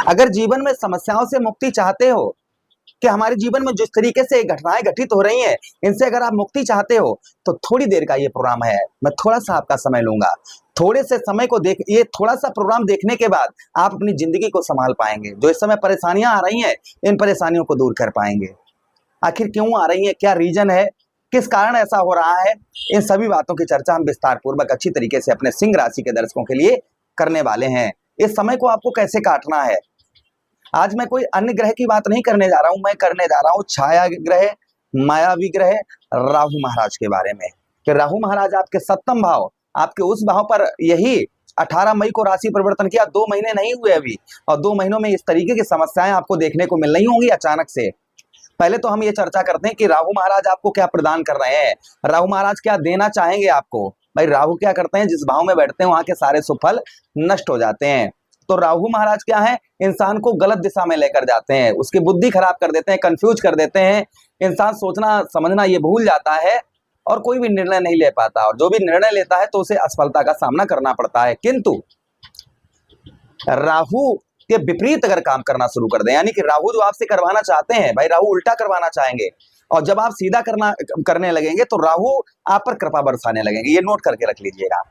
अगर जीवन में समस्याओं से मुक्ति चाहते हो, कि हमारे जीवन में जिस तरीके से घटनाएं घटित हो रही हैं इनसे अगर आप मुक्ति चाहते हो तो थोड़ी देर का ये प्रोग्राम है। मैं थोड़ा सा आपका समय लूंगा, थोड़े से समय को देख, ये थोड़ा सा प्रोग्राम देखने के बाद आप अपनी जिंदगी को संभाल पाएंगे। जो इस समय परेशानियां आ रही हैं इन परेशानियों को दूर कर पाएंगे। आखिर क्यों आ रही है, क्या रीजन है, किस कारण ऐसा हो रहा है, इन सभी बातों की चर्चा हम विस्तार पूर्वक अच्छी तरीके से अपने सिंह राशि के दर्शकों के लिए करने वाले हैं। इस समय को आपको कैसे काटना है, आज मैं कोई अन्य ग्रह की बात नहीं करने जा रहा हूं, मैं करने जा रहा हूं छाया ग्रह, मायावी ग्रह राहु महाराज के बारे में। कि राहु महाराज आपके सप्तम भाव, आपके उस भाव पर यही 18 मई को राशि परिवर्तन किया, 2 महीने नहीं हुए अभी, और 2 महीनों में इस तरीके की समस्याएं आपको देखने को मिल रही होंगी अचानक से। पहले तो हम ये चर्चा करते हैं कि राहु महाराज आपको क्या प्रदान कर रहे हैं, राहु महाराज क्या देना चाहेंगे आपको। भाई राहु क्या करते हैं, जिस भाव में बैठते हैं वहां के सारे सुफल नष्ट हो जाते हैं। तो राहु महाराज क्या है, इंसान को गलत दिशा में लेकर जाते हैं, उसकी बुद्धि खराब कर देते हैं, कंफ्यूज कर देते हैं, इंसान सोचना समझना ये भूल जाता है और कोई भी निर्णय नहीं ले पाता, और जो भी निर्णय लेता है तो उसे असफलता का सामना करना पड़ता है। किंतु राहु के विपरीत अगर काम करना शुरू कर दें, यानी कि राहु जो आपसे करवाना चाहते हैं, भाई राहु उल्टा करवाना चाहेंगे, और जब आप सीधा करने लगेंगे तो राहु आप पर कृपा बरसाने लगेंगे। ये नोट करके रख लीजिएगा।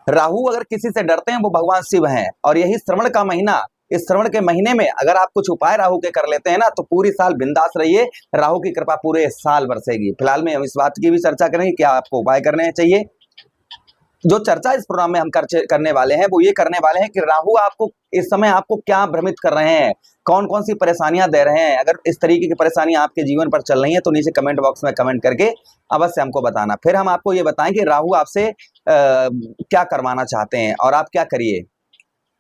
राहु अगर किसी से डरते हैं वो भगवान शिव हैं, और यही श्रवण का महीना, इस श्रवण के महीने में अगर आप कुछ उपाय राहु के कर लेते हैं ना तो पूरी साल बिंदास रहिए, राहु की कृपा पूरे साल बरसेगी। फिलहाल में हम इस बात की भी चर्चा करेंगे क्या आपको उपाय करने चाहिए। जो चर्चा इस प्रोग्राम में हम करने वाले हैं वो ये करने वाले हैं कि राहु आपको इस समय आपको क्या भ्रमित कर रहे हैं, कौन कौन सी परेशानियां दे रहे हैं। अगर इस तरीके की परेशानियां आपके जीवन पर चल रही हैं तो नीचे कमेंट बॉक्स में कमेंट करके अवश्य हमको बताना, फिर हम आपको ये बताएं कि राहु आपसे क्या करवाना चाहते हैं और आप क्या करिए।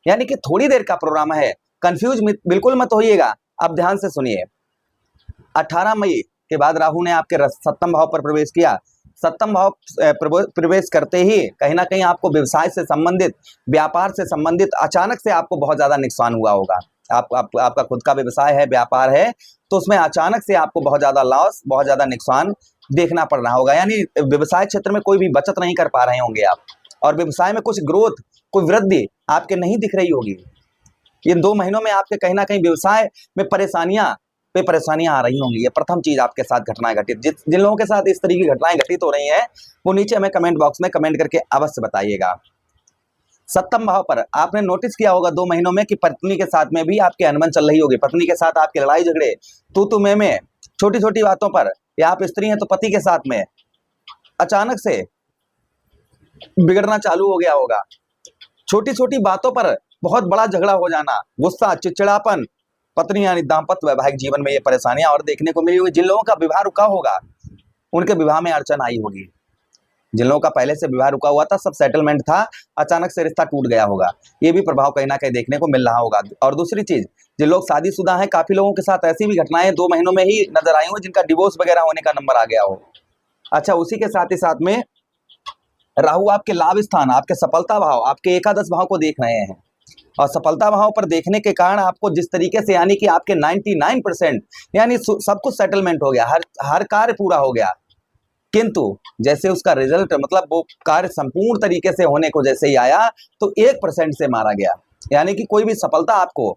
यानी कि थोड़ी देर का प्रोग्राम है, कंफ्यूज बिल्कुल मत होइएगा। अब ध्यान से सुनिए, 18 मई के बाद राहु ने आपके सप्तम भाव पर प्रवेश किया। सप्तम भाव प्रवेश करते ही कहीं ना कहीं आपको व्यवसाय से संबंधित, व्यापार से संबंधित अचानक से आपको बहुत ज्यादा नुकसान हुआ होगा। आपका खुद का व्यवसाय है, व्यापार है, तो उसमें अचानक से आपको बहुत ज्यादा लॉस, बहुत ज्यादा नुकसान देखना पड़ रहा होगा। यानी व्यवसाय क्षेत्र में कोई भी बचत नहीं कर पा रहे होंगे आप, और व्यवसाय में कुछ ग्रोथ, कोई वृद्धि आपके नहीं दिख रही होगी। इन 2 महीनों में आपके कहीं ना कहीं व्यवसाय में परेशानियां आ रही होंगी। ये प्रथम चीज आपके साथ घटनाएं घटित, जिन लोगों के साथ इस तरीके की घटनाएं घटित हो रही हैं वो नीचे हमें कमेंट बॉक्स में कमेंट करके अवश्य बताइएगा। सप्तम भाव पर आपने नोटिस किया होगा 2 महीनों में कि पत्नी के साथ में भी आपकी अनबन चल रही होगी, पत्नी के साथ आपके लड़ाई झगड़े, तू में, छोटी छोटी बातों पर, या आप स्त्री हैं तो पति के साथ में अचानक से बिगड़ना चालू हो गया होगा। छोटी छोटी बातों पर बहुत बड़ा झगड़ा हो जाना, गुस्सा, चिड़चिड़ापन, पत्नी यानी दाम्पत्य वैवाहिक जीवन में ये परेशानियां और देखने को मिली होगी। जिन लोगों का विवाह रुका होगा उनके विवाह में अड़चन आई होगी। जिन लोगों का पहले से विवाह रुका हुआ था, सब सेटलमेंट था, अचानक से रिश्ता टूट गया होगा, ये भी प्रभाव कहीं ना कहीं देखने को मिल रहा होगा। और दूसरी चीज, जिन लोग शादीशुदा हैं, काफी लोगों के साथ ऐसी भी घटनाएं 2 महीनों में ही नजर आई हो जिनका डिवोर्स वगैरह होने का नंबर आ गया हो। अच्छा, उसी के साथ ही साथ में राहु आपके लाभ स्थान, आपके सफलता भाव, आपके एकादश भाव को देख रहे हैं, और सफलता भाव पर देखने के कारण आपको जिस तरीके से, यानी कि आपके 99% यानी सब कुछ सेटलमेंट हो गया, हर कार्य पूरा हो गया, किंतु जैसे उसका रिजल्ट, मतलब वो कार्य संपूर्ण तरीके से होने को जैसे ही आया तो 1% से मारा गया। यानी कि कोई भी सफलता आपको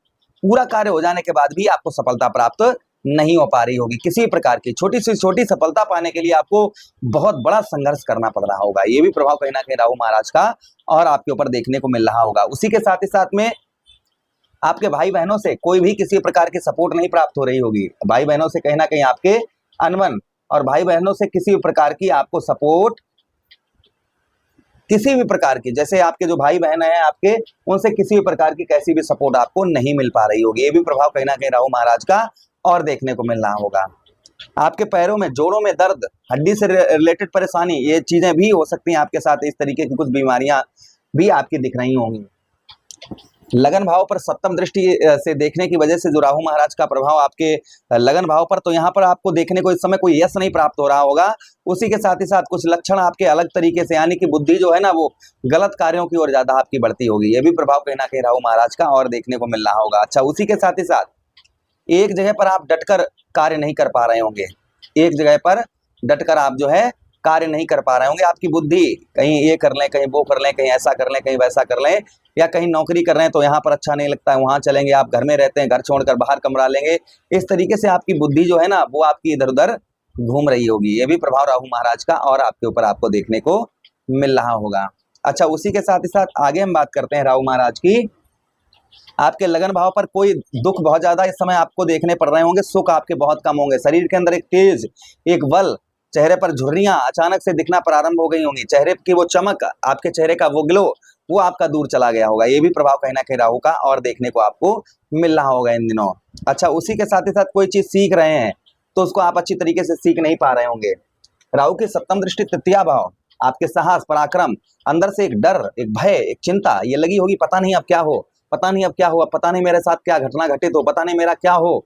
पूरा कार्य हो जाने के बाद भी आपको सफलता प्राप्त नहीं हो पा रही होगी। किसी प्रकार की छोटी से छोटी सफलता पाने के लिए आपको बहुत बड़ा संघर्ष करना पड़ रहा होगा। ये भी प्रभाव कहीं ना कहीं राहु महाराज का और आपके ऊपर देखने को मिल रहा होगा। उसी के साथ ही साथ में आपके भाई बहनों से कोई भी किसी प्रकार की सपोर्ट नहीं प्राप्त हो रही होगी। भाई बहनों से कहीं ना कहीं आपके अनबन, और भाई बहनों से किसी भी प्रकार की आपको सपोर्ट, किसी भी प्रकार की, जैसे आपके जो भाई बहन हैं आपके, उनसे किसी भी प्रकार की कैसी भी सपोर्ट आपको नहीं मिल पा रही होगी। ये भी प्रभाव कहीं ना कहीं राहु महाराज का और देखने को मिल रहा होगा। आपके पैरों में, जोड़ों में दर्द, हड्डी से रिलेटेड परेशानी, ये चीजें भी हो सकती हैं आपके साथ। इस तरीके की कुछ बीमारियां भी आपकी दिख रही होंगी। लगन भाव पर सप्तम दृष्टि से देखने की वजह से जो राहु महाराज का प्रभाव आपके लगन भाव पर, तो यहाँ पर आपको देखने को इस समय कोई यश नहीं प्राप्त हो रहा होगा। उसी के साथ ही साथ कुछ लक्षण आपके अलग तरीके से, यानी कि बुद्धि जो है ना वो गलत कार्यों की ओर ज्यादा आपकी बढ़ती होगी। ये भी प्रभाव कहीं ना कहीं राहु महाराज का और देखने को मिल रहा होगा। अच्छा, उसी के साथ ही साथ एक जगह पर आप डटकर कार्य नहीं कर पा रहे होंगे, एक जगह पर डटकर आप जो है कार्य नहीं कर पा रहे होंगे। आपकी बुद्धि कहीं ये कर लें, कहीं वो कर लें, कहीं ऐसा कर लें, कहीं वैसा कर लें, या कहीं नौकरी कर रहे हैं तो यहाँ पर अच्छा नहीं लगता है, वहां चलेंगे। आप घर में रहते हैं, घर छोड़कर बाहर कमरा लेंगे। इस तरीके से आपकी बुद्धि जो है ना वो आपकी इधर उधर घूम रही होगी। ये भी प्रभाव राहु महाराज का और आपके ऊपर आपको देखने को मिल रहा होगा। अच्छा, उसी के साथ ही साथ आगे हम बात करते हैं राहु महाराज की। आपके लगन भाव पर कोई दुख बहुत ज्यादा इस समय आपको देखने पड़ रहे होंगे, सुख आपके बहुत कम होंगे। शरीर के अंदर एक तेज, एक बल, चेहरे पर झुर्रियां अचानक से दिखना प्रारंभ हो गई होंगी। चेहरे की वो चमक, आपके चेहरे का वो ग्लो, वो आपका दूर चला गया होगा। ये भी प्रभाव कहीं ना कहीं राहु का और देखने को आपको मिल रहा होगा इन दिनों। अच्छा, उसी के साथ ही साथ कोई चीज सीख रहे हैं तो उसको आप अच्छी तरीके से सीख नहीं पा रहे होंगे। राहु की सप्तम दृष्टि तृतीया भाव, आपके साहस, पराक्रम, अंदर से एक डर, एक भय, एक चिंता ये लगी होगी। पता नहीं अब क्या हो, पता नहीं अब क्या हुआ, पता नहीं मेरे साथ क्या घटना घटित हो, पता नहीं मेरा क्या हो,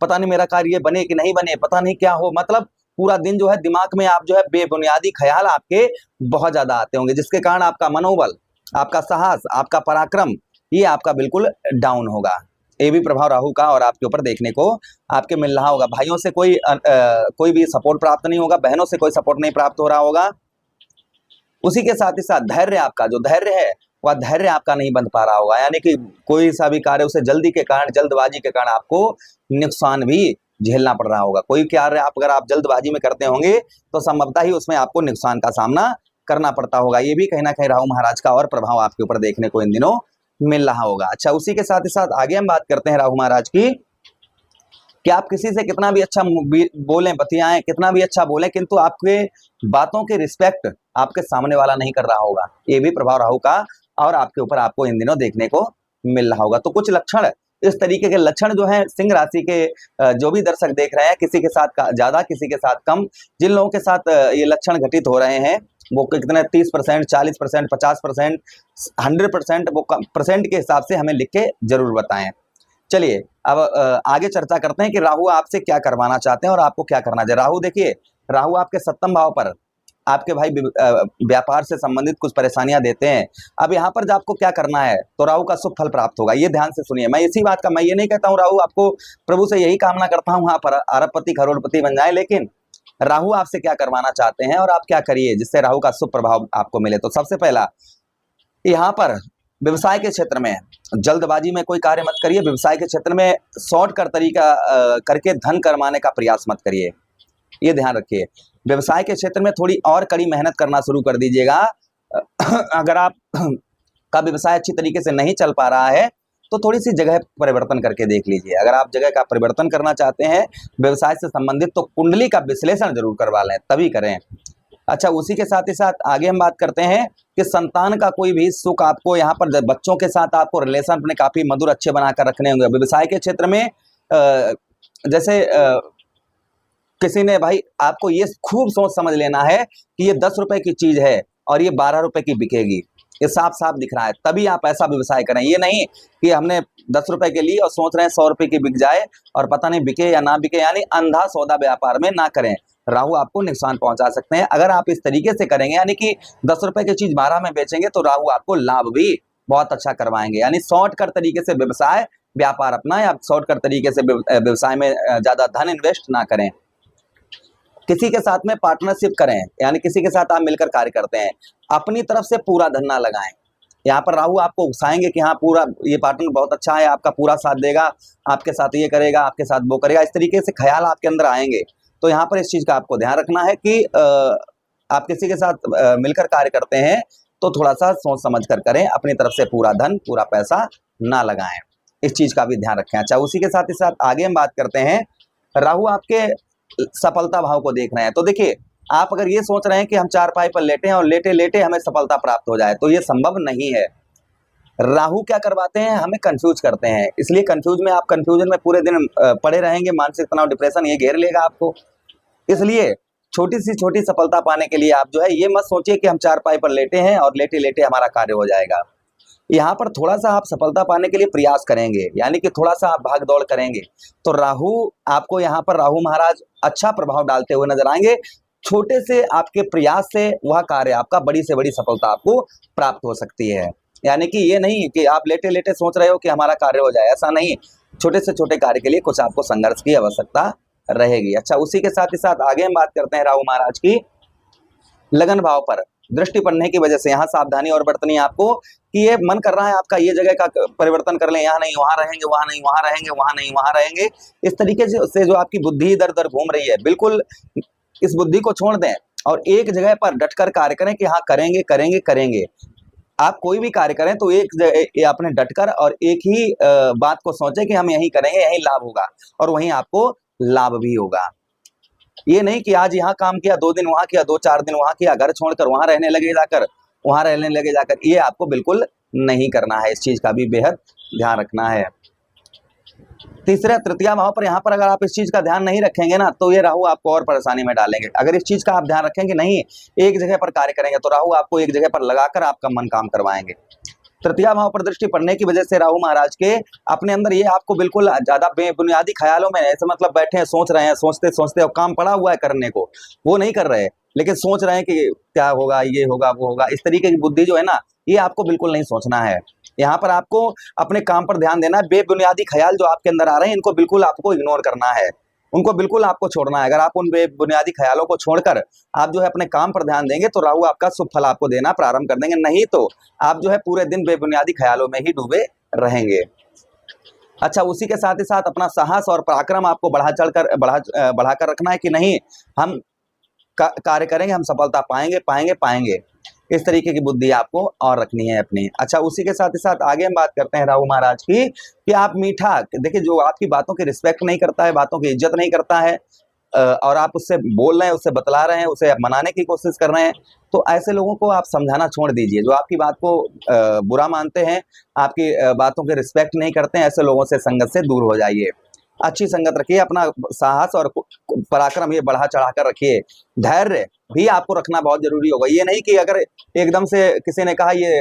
पता नहीं मेरा कार्य बने कि नहीं बने, पता नहीं क्या हो। मतलब पूरा दिन जो है दिमाग में आप जो है बेबुनियादी ख्याल आपके बहुत ज्यादा आते होंगे, जिसके कारण आपका मनोबल, आपका साहस, आपका पराक्रम ये आपका बिल्कुल डाउन होगा। ये भी प्रभाव राहु का और आपके ऊपर देखने को आपके मिल रहा होगा। भाइयों से कोई भी सपोर्ट प्राप्त नहीं होगा, बहनों से कोई सपोर्ट नहीं प्राप्त हो रहा होगा। उसी के साथ ही साथ धैर्य, आपका जो धैर्य है वह धैर्य आपका नहीं बन पा रहा होगा। यानी कि कोई सा भी कार्य उसे जल्दी के कारण, जल्दबाजी के कारण आपको नुकसान भी झेलना पड़ रहा होगा। कोई कार्य अगर आप जल्दबाजी में करते होंगे तो संभवतः ही उसमें आपको नुकसान का सामना करना पड़ता होगा। ये भी कहीं ना कहीं राहु महाराज का और प्रभाव आपके ऊपर देखने को इन दिनों मिल रहा होगा। अच्छा, उसी के साथ ही साथ आगे हम बात करते हैं राहु महाराज की कि आप किसी से कितना भी अच्छा बोलें, बतियाएं, कितना भी अच्छा बोलें, किंतु आपके बातों के रिस्पेक्ट आपके सामने वाला नहीं कर रहा होगा। ये भी प्रभाव राहु का और आपके ऊपर आपको इन दिनों देखने को मिल रहा होगा। तो कुछ लक्षण, इस तरीके के लक्षण जो है सिंह राशि के जो भी दर्शक देख रहे हैं, किसी के साथ ज्यादा, किसी के साथ कम, जिन लोगों के साथ ये लक्षण घटित हो रहे हैं वो कितने 30%, 40%, 50%, 100%, वो परसेंट के हिसाब से हमें लिख के जरूर बताएं। चलिए अब आगे चर्चा करते हैं कि राहु आपसे क्या करवाना चाहते हैं और आपको क्या करना चाहिए। राहु देखिए, राहु आपके सप्तम भाव पर आपके भाई व्यापार से संबंधित कुछ परेशानियां देते हैं। अब यहाँ पर आपको क्या करना है तो राहु का शुभ फल प्राप्त होगा। ये ध्यान से सुनिए, मैं इसी बात का, मैं ये नहीं कहता हूँ राहु आपको, प्रभु से यही कामना करता हूँ वहां पर अरबपति करोड़पति बन जाए, लेकिन राहु आपसे क्या करवाना चाहते हैं और आप क्या करिए जिससे राहु का शुभ प्रभाव आपको मिले। तो सबसे पहला, यहाँ पर व्यवसाय के क्षेत्र में जल्दबाजी में कोई कार्य मत करिए। व्यवसाय के क्षेत्र में शॉर्टकट तरीका करके धन कमाने का प्रयास मत करिए, ये ध्यान रखिए। व्यवसाय के क्षेत्र में थोड़ी और कड़ी मेहनत करना शुरू कर दीजिएगा। अगर आप का व्यवसाय अच्छी तरीके से नहीं चल पा रहा है तो थोड़ी सी जगह परिवर्तन करके देख लीजिए। अगर आप जगह का परिवर्तन करना चाहते हैं व्यवसाय से संबंधित तो कुंडली का विश्लेषण जरूर करवा लें, तभी करें। अच्छा, उसी के साथ ही साथ आगे हम बात करते हैं कि संतान का कोई भी सुख आपको यहाँ पर, बच्चों के साथ आपको रिलेशन अपने काफी मधुर अच्छे बनाकर रखने होंगे। व्यवसाय के क्षेत्र में जैसे किसी ने, भाई आपको ये खूब सोच समझ लेना है कि ये 10 रुपए की चीज है और ये 12 रुपए की बिकेगी, ये साफ साफ दिख रहा है, तभी आप ऐसा व्यवसाय करें। ये नहीं कि हमने 10 रुपए के लिए और सोच रहे हैं 100 रुपए की बिक जाए और पता नहीं बिके या ना बिके, यानी अंधा सौदा व्यापार में ना करें। राहु आपको नुकसान पहुंचा सकते हैं। अगर आप इस तरीके से करेंगे, यानी कि 10 रुपए की चीज 12 में बेचेंगे तो राहु आपको लाभ भी बहुत अच्छा करवाएंगे। यानी शॉर्टकट तरीके से व्यवसाय व्यापार अपना, या शॉर्टकट तरीके से व्यवसाय में ज्यादा धन इन्वेस्ट ना करें। किसी के साथ में पार्टनरशिप करें, यानी किसी के साथ आप मिलकर कार्य करते हैं, अपनी तरफ से पूरा धन ना लगाएं। यहाँ पर राहु आपको उकसाएंगे कि हाँ पूरा ये पार्टनर बहुत अच्छा है, आपका पूरा साथ देगा, आपके साथ ये करेगा, आपके साथ वो करेगा, इस तरीके से ख्याल आपके अंदर आएंगे। तो यहाँ पर इस चीज का आपको ध्यान रखना है कि आप किसी के साथ मिलकर कार्य करते हैं तो थोड़ा सा सोच समझ कर करें, अपनी तरफ से पूरा धन, पूरा पैसा ना लगाएं, इस चीज का भी ध्यान रखें। अच्छा, उसी के साथ ही साथ आगे हम बात करते हैं, राहु आपके सफलता भाव को देख रहे हैं। तो देखिए, आप अगर ये सोच रहे हैं कि हम चारपाई पर लेटे हैं और लेटे लेटे हमें सफलता प्राप्त हो जाए, तो ये संभव नहीं है। राहु क्या करवाते हैं, हमें कंफ्यूज करते हैं, इसलिए कंफ्यूजन में पूरे दिन पड़े रहेंगे, मानसिक तनाव, डिप्रेशन ये घेर लेगा आपको। इसलिए छोटी सी छोटी सफलता पाने के लिए आप जो है ये मत सोचिए कि हम चारपाई पर लेटे हैं और लेटे लेटे हमारा कार्य हो जाएगा। यहाँ पर थोड़ा सा आप सफलता पाने के लिए प्रयास करेंगे, यानी कि थोड़ा सा आप भाग दौड़ करेंगे, तो राहु आपको यहाँ पर, राहु महाराज अच्छा प्रभाव डालते हुए नजर आएंगे। छोटे से आपके प्रयास से वह कार्य आपका बड़ी से बड़ी सफलता आपको प्राप्त हो सकती है। यानी कि ये नहीं कि आप लेटे लेटे सोच रहे हो कि हमारा कार्य हो जाए, ऐसा नहीं। छोटे से छोटे कार्य के लिए कुछ आपको संघर्ष की आवश्यकता रहेगी। अच्छा, उसी के साथ ही साथ आगे हम बात करते हैं राहु महाराज की लगन भाव पर दृष्टि पड़ने की वजह से यहाँ सावधानी और बरतनी है आपको कि ये मन कर रहा है आपका ये जगह का परिवर्तन कर लें, यहाँ नहीं वहां रहेंगे, वहां नहीं वहां रहेंगे, वहां नहीं वहां रहेंगे। इस तरीके से जो आपकी बुद्धि इधर उधर घूम रही है, बिल्कुल इस बुद्धि को छोड़ दें और एक जगह पर डटकर कार्य करें कि हाँ करेंगे करेंगे करेंगे। आप कोई भी कार्य करें तो एक अपने डटकर और एक ही बात को सोचें कि हम यही करेंगे, यही लाभ होगा और वहीं आपको लाभ भी होगा। ये नहीं कि आज यहाँ काम किया, 2 दिन वहां किया, 2-4 दिन वहां किया, घर छोड़कर वहां रहने लगे जाकर, ये आपको बिल्कुल नहीं करना है। इस चीज का भी बेहद ध्यान रखना है। तीसरा तृतीया भाव पर यहाँ पर अगर आप इस चीज का ध्यान नहीं रखेंगे ना तो ये राहु आपको और परेशानी में डालेंगे। अगर इस चीज का आप ध्यान रखेंगे नहीं, एक जगह पर कार्य करेंगे तो राहु आपको एक जगह पर लगाकर आपका मन काम करवाएंगे। तृतीया भाव पर दृष्टि पड़ने की वजह से राहु महाराज के अपने अंदर ये आपको बिल्कुल ज्यादा बेबुनियादी ख्यालों में ऐसे मतलब बैठे हैं, सोच रहे हैं, सोचते सोचते और काम पड़ा हुआ है करने को, वो नहीं कर रहे, लेकिन सोच रहे हैं कि क्या होगा, ये होगा, वो होगा। इस तरीके की बुद्धि जो है ना, ये आपको बिल्कुल नहीं सोचना है। यहाँ पर आपको अपने काम पर ध्यान देना है। बेबुनियादी ख्याल जो आपके अंदर आ रहे हैं, इनको बिल्कुल आपको इग्नोर करना है, उनको बिल्कुल आपको छोड़ना है। अगर आप उन बेबुनियादी ख्यालों को छोड़कर आप जो है अपने काम पर ध्यान देंगे तो राहु आपका शुभ फल आपको देना प्रारंभ कर देंगे, नहीं तो आप जो है पूरे दिन बेबुनियादी ख्यालों में ही डूबे रहेंगे। अच्छा, उसी के साथ ही साथ अपना साहस और पराक्रम आपको बढ़ाकर रखना है कि नहीं, हम कार्य करेंगे, हम सफलता पाएंगे पाएंगे पाएंगे। इस तरीके की बुद्धि आपको और रखनी है अपनी। अच्छा, उसी के साथ ही साथ आगे हम बात करते हैं राहु महाराज की कि आप मीठा, देखिए जो आपकी बातों की रिस्पेक्ट नहीं करता है, बातों की इज्जत नहीं करता है और आप उससे बोल रहे हैं, उससे बतला रहे हैं, उसे मनाने की कोशिश कर रहे हैं, तो ऐसे लोगों को आप समझाना छोड़ दीजिए। जो आपकी बात को बुरा मानते हैं, आपकी बातों की रिस्पेक्ट नहीं करते हैं, ऐसे लोगों से संगत से दूर हो जाइए। अच्छी संगत रखिए, अपना साहस और पराक्रम ये बढ़ा चढ़ा कर रखिए। धैर्य भी आपको रखना बहुत जरूरी होगा। ये नहीं कि अगर एकदम से किसी ने कहा ये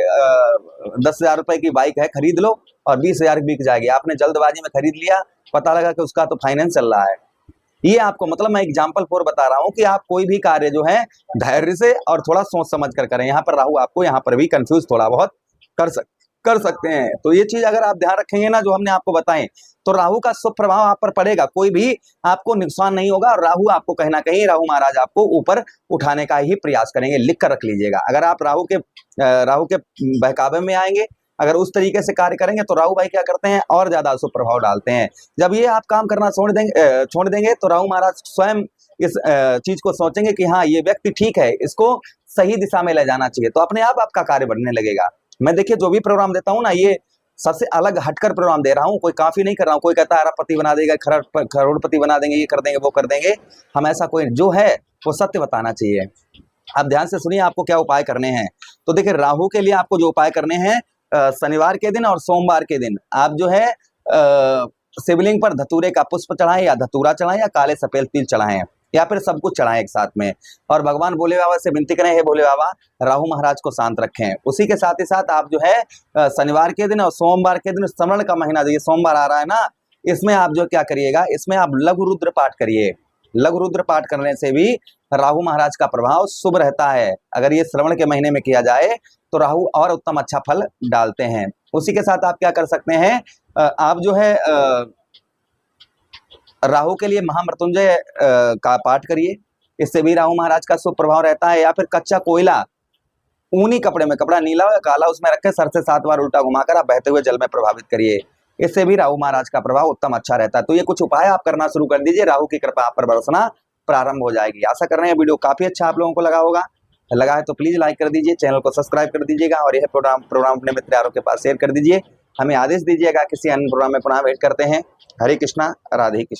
10,000 रुपए की बाइक है, खरीद लो और 20,000 बिक जाएगी, आपने जल्दबाजी में खरीद लिया, पता लगा कि उसका तो फाइनेंस चल रहा है। ये आपको मतलब मैं एग्जाम्पल फॉर बता रहा हूँ कि आप कोई भी कार्य जो है धैर्य से और थोड़ा सोच समझ कर करें। यहाँ पर राहु आपको यहाँ पर भी कंफ्यूज थोड़ा बहुत कर सकते हैं। तो ये चीज अगर आप ध्यान रखेंगे ना जो हमने आपको बताएं, तो राहु का शुभ प्रभाव आप पर पड़ेगा, कोई भी आपको नुकसान नहीं होगा और राहु आपको कहीं ना कहीं राहु महाराज आपको ऊपर उठाने का ही प्रयास करेंगे। लिख कर रख लीजिएगा। अगर आप राहु के बहकावे में आएंगे, अगर उस तरीके से कार्य करेंगे तो राहु भाई क्या करते हैं और ज्यादा शुभ प्रभाव डालते हैं। जब ये आप काम करना छोड़ देंगे तो राहु महाराज स्वयं इस चीज को सोचेंगे कि हाँ ये व्यक्ति ठीक है, इसको सही दिशा में ले जाना चाहिए, तो अपने आप आपका कार्य बढ़ने लगेगा। मैं देखिए जो भी प्रोग्राम देता हूँ ना, ये सबसे अलग हटकर प्रोग्राम दे रहा हूँ, कोई काफी नहीं कर रहा हूँ। कोई कहता है अरबपति बना देगा, करोड़पति बना देंगे, ये कर देंगे, वो कर देंगे, हम ऐसा कोई, जो है वो सत्य बताना चाहिए। आप ध्यान से सुनिए आपको क्या उपाय करने हैं। तो देखिए राहु के लिए आपको जो उपाय करने हैं, शनिवार के दिन और सोमवार के दिन आप जो है शिवलिंग पर धतूरे का पुष्प चढ़ाएं या धतूरा चढ़ाएं या काले सफेद तिल चढ़ाएं या फिर सब कुछ चढ़ाएं एक साथ में, और भगवान भोले बाबा से विनती करें, हे भोले बाबा राहु महाराज को शांत रखें। उसी के साथ ही साथ आप जो है शनिवार के दिन और सोमवार के दिन, श्रवण का महीना जो ये सोमवार आ रहा है ना, इसमें आप जो क्या करिएगा, इसमें आप लघु रुद्र पाठ करिए। लघु रुद्र पाठ करने से भी राहु महाराज का प्रभाव शुभ रहता है। अगर ये श्रवण के महीने में किया जाए तो राहु और उत्तम अच्छा फल डालते हैं। उसी के साथ आप क्या कर सकते हैं, आप जो है राहु के लिए महामृत्युंजय का पाठ करिए, इससे भी राहु महाराज का शुभ प्रभाव रहता है। या फिर कच्चा कोयला ऊनी कपड़े में, कपड़ा नीला हो या काला, उसमें रख के सर से 7 बार उल्टा घुमाकर आप बहते हुए जल में प्रभावित करिए, इससे भी राहु महाराज का प्रभाव उत्तम अच्छा रहता है। तो ये कुछ उपाय आप करना शुरू कर दीजिए, राहु की कृपा आप पर बरसना प्रारंभ हो जाएगी। आशा कर रहे हैं वीडियो काफी अच्छा आप लोगों को लगा होगा। लगा है तो प्लीज लाइक कर दीजिए, चैनल को सब्सक्राइब कर दीजिएगा और यह प्रोग्राम अपने मित्र यारों के पास शेयर कर दीजिए। हमें आदेश दीजिएगा, किसी अन्य प्रोग्राम में पुनः वेट करते हैं। हरे कृष्णा, राधे कृष्ण।